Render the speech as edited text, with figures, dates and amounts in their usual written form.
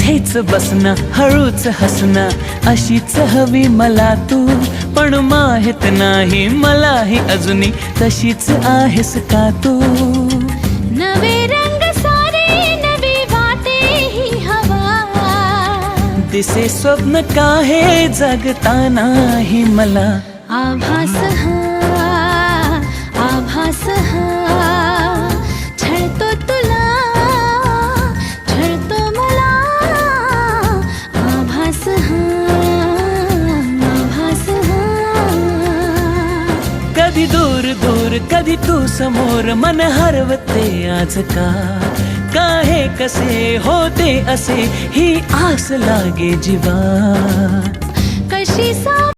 इथेच बसना हळूच हसना अशीच हवी मला तू पण माहित नाही मलाही अजूनही तशीच आहेस का तू नवे रंग सारे नवी वाटे ही हवा दिसे स्वप्न काहे जगतानाही मला आभास हा छळतो तुला छळतो मला आभास हा कधी दूर दूर कधी तू समोर मन हरवते आज का हे कसे होते असे ही आस लागे जीवा कशी